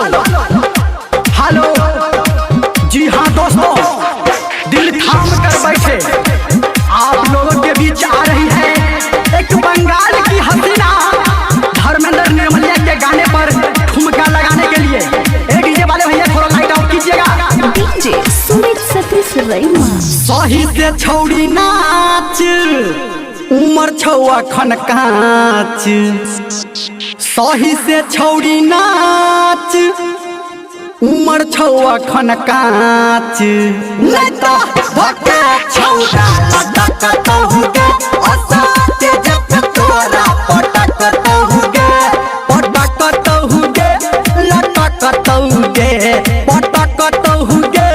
Hello. जी हाँ दोस्तों, दिल थाम कर बैठे आप लोगों के बीच आ रही है एक बंगाल की हसीना धर्मेंद्र निर्मलिया के गाने पर ठुमका लगाने के लिए। एक डीजे वाले भैया थोड़ा लाइट ऑफ कीजिएगा। डीजे सुमित सतीश रैमा। सही से छौड़ी नाच उमर छौआ खन काच, सही से छौड़ी नाच उमर छौआ खन काच। लता भके छौड़ा लटक तहुगे असते जब तोरा पटक तहुगे पटक तहुगे लटक तहुगे पटक तहुगे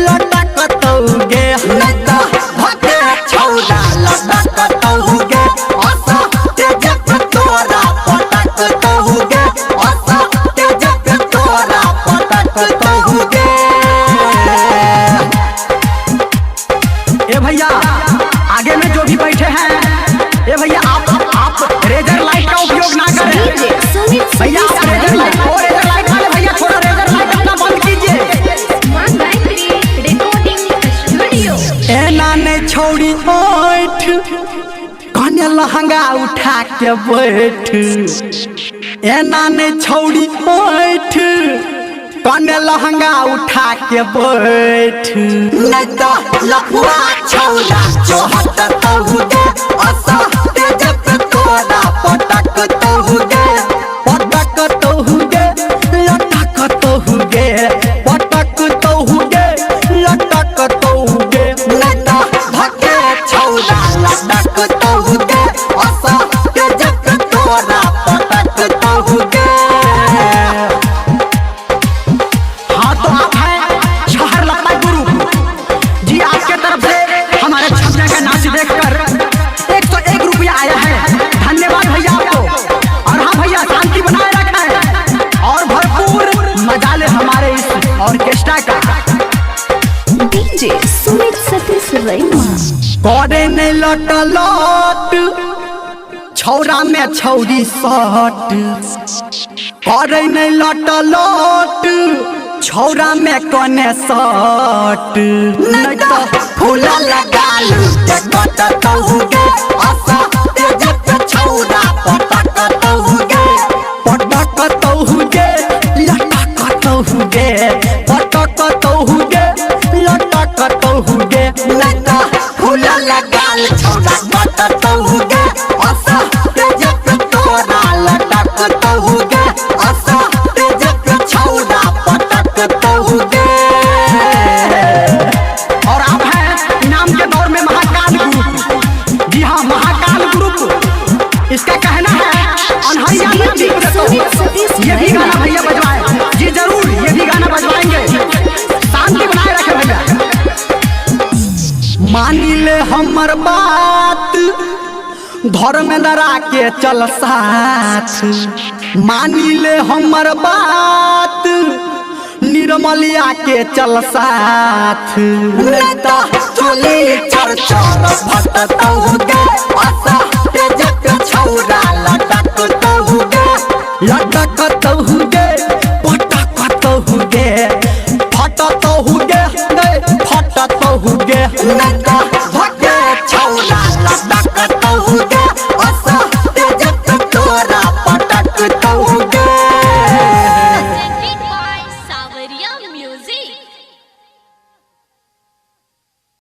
लटक तहुगे। लता भके छौड़ा लटक तहुगे असते जब तोरा पटक तहुगे असते जब तोरा पटक तहुगे। ए भैया आगे में जो भी बैठे हैं, ए भैया आप रेजर लाइट का उपयोग ना करें। भैया आप रेजर लाइट वाले भैया थोड़ा रेजर लाइट अपना बंद कीजिए। ए नाने छौड़ी बैठ कने लहंगा उठा के बैठ। ए नाने छौड़ी बैठ कने लहंगा उठा के बैठ। नहीं तो लफुआ छौड़ा जोहत तहुगे असते जब तोरा पटक तहुगे पटक तहुगे लटक तहुगे पटक तहुगे लटक तहुगे। नहीं तो भके छौड़ा लटक तहुगे असते जब तोरा पटक तहुगे। हाँ तो आप हैं शहर लता गुरु जी, आपके तरफ से हमारे छपने का नाच देखकर 101 रुपया आया है। धन्यवाद भैया आपको। और हाँ भैया शांति बनाए रखें और भरपूर मजा ले हमारे इस ऑर्केस्ट्रा का। डीजे सुमित सतीश रैमा। करे नहीं लट लट छौरा में छौरी सट, करे नहीं लट लट छौरा में कने सट। नहीं तो फूला लगा लूटे कट तहुगे असते जब छौरा पटक तहुगे पटक तहुगे लटक तहुगे पटक तहुगे लटक तहुगे। नहीं तो फूला लगा छौरा कट तहुगे असते जब तोरा लटक तहुगे असते जब छौरा पटक तहुगे। और आप हैं इनाम के दौर में महाकाल ग्रुप। जी हाँ महाकाल ग्रुप, इसका कहना है अनहैया में जीव देता हूं। ये भी गाना भैया बजवाएं। जी जरूर ये भी गाना बजवाएंगे। शांति बनाए रखे भैया। मानी ले हमर बात धर्मेंद्र के चल साथ। मानी ले हमर बात निर्मलिया के चल साथ। नेता चोली चर चर भट तहुगे असते जब छौरा लटक तहुगे लटक तहुगे